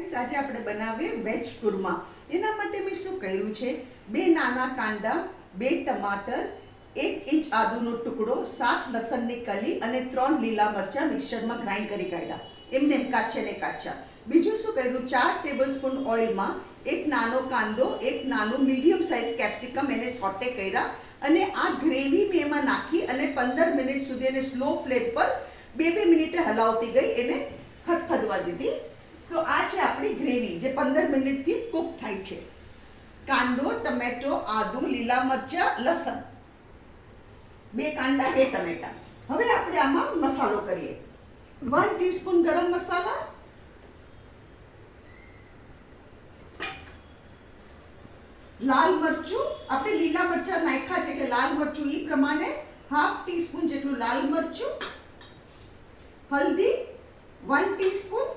Friends, આજે આપણે બનાવીએ વેજ કુરમા. એના માટે મેં શું કર્યું છે, 2 નાના કાંદા, 2 ટમાટર, 1 ઇંચ આદુનો ટુકડો, 7 લસણની કલી અને 3 લીલા મરચાં મિક્સરમાં ગ્રાઇન્ડ કરી કાઢ્યા, એમને કાચા ને કાચા. બીજું શું કર્યું, 4 ટેબલસ્પૂન ઓઇલમાં 1 નાનો કાંદો, 1 નાનું મીડિયમ સાઇઝ કેપ્સિકમ એને સોટે કર્યા અને આ ગ્રેવી મેં એમાં નાખી અને 15 મિનિટ સુધી એને સ્લો ફ્લેમ પર 2 મિનિટે હલાવતી ગઈ, એને ખદખદવા દીધી. તો આ છે આપણી ગ્રેવી જે 15 મિનિટથી કુક થાય છે. કાંદો, ટમેટો, આદુ, લીલા મરચાં, લસણ, 2 કાંદા, 2 ટમેટા. હવે આપણે આમાં મસાલો કરીએ. 1 ટીસ્પૂન ગરમ મસાલા, લાલ મરચું, આપણે લીલા મરચાં નાખ્યા છે એટલે લાલ મરચું એ પ્રમાણે ½ ટીસ્પૂન જેટલું લાલ મરચું, હલ્દી 1 ટીસ્પૂન,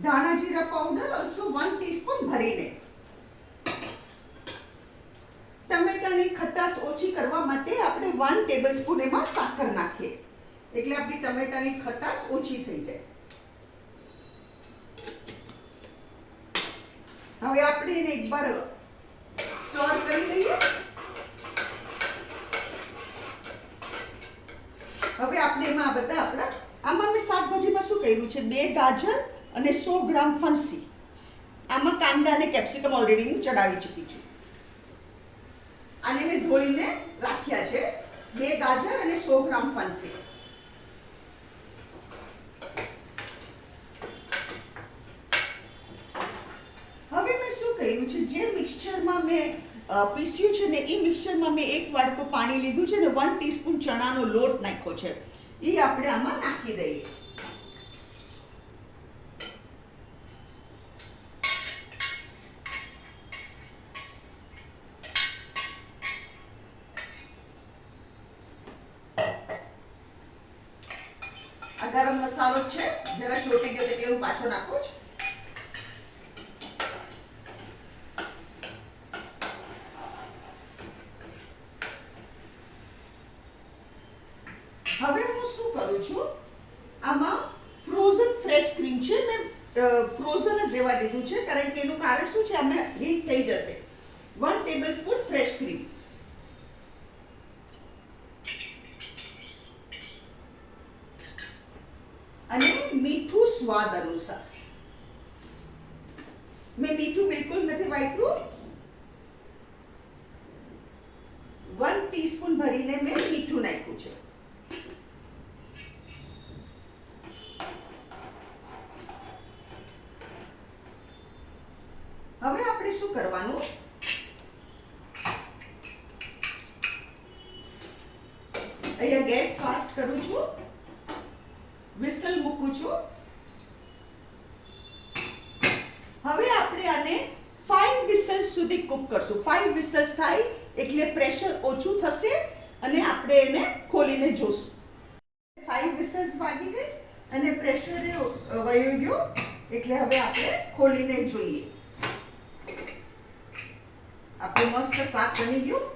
ધાણા જીરા પાવડર ઓલસો 1 ટીસ્પૂન ભરીને. ટમેટાની ખટાશ ઓછી કરવા માટે આપણે 1 ટેબલસ્પૂન એમાં સાકર નાખીએ એટલે આપણી ટમેટાની ખટાશ ઓછી થઈ જાય. હવે આપણે એને એકવાર સ્ટર કરી લઈએ. હવે આપણે એમાં બધા આમાં મેં શાકભાજીમાં શું કર્યું છે, 2 ગાજર અને 100 ગ્રામ ફણસી. આમાં કાંદા અને કેપ્સિકમ ઓલરેડી હું ચડાવી ચૂકી છું. આને મેં ધોઈને રાખ્યા છે. 2 ગાજર અને 100 ગ્રામ ફણસી. હવે મેં શું કર્યું છે, જે મિક્સચરમાં મેં પીસ્યું છે ને એ મિક્સચરમાં મેં 1 વાડકો પાણી લીધું છે ને 1 ટીસ્પૂન ચણાનો લોટ નાખ્યો છે, એ આપણે આમાં નાખી દઈએ. આ ગરમ મસાલો છે, જરા ચોટી ગયો એટલે હું પાછો નાખું છું. હવે હું શું કરું છું, આમાં ફ્રોઝન ફ્રેશ ક્રીમ છે, મેં ફ્રોઝન જ રહેવા દીધું છે કારણ કે એનું કારણ શું છે, આમે હીટ થઈ જશે. 1 ટેબલસ્પૂન ફ્રેશ ક્રીમ, અને મીઠું સ્વાદ અનુસાર. મેં મીઠું બિલકુલ નથી વાપર્યું. 1 ટીસ્પૂન ભરીને મેં મીઠું નાખ્યું છે. હવે આપણે શું કરવાનું, અહીંયા ગેસ ફાસ્ટ કરું છું, વિસલ મૂકું છું. હવે આપણે આને 5 વિસલ્સ સુધી કુક કરશું. 5 વિસલ્સ થાય એટલે પ્રેશર ઓછું થશે અને આપણે એને ખોલીને જોશું. 5 વિસલ્સ વાગી ગઈ અને પ્રેશર વયું ગયું એટલે હવે આપણે ખોલીને જોઈએ. આપણું મસ્ત શાક બની ગયું.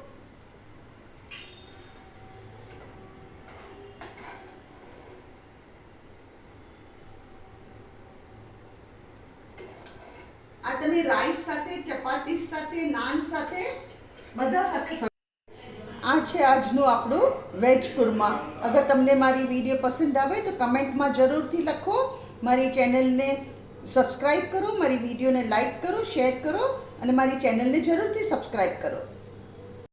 આ તમે રાઈસ સાથે, ચપાતી સાથે, નાન સાથે, બધા સાથે. આ છે આજનું આપણું વેજ કુરમા. અગર તમને મારી વિડીયો પસંદ આવે તો કમેન્ટમાં જરૂરથી લખો. મારી ચેનલને સબસ્ક્રાઈબ કરો, મારી વિડીયોને લાઈક કરો, શેર કરો અને મારી ચેનલને જરૂરથી સબસ્ક્રાઈબ કરો.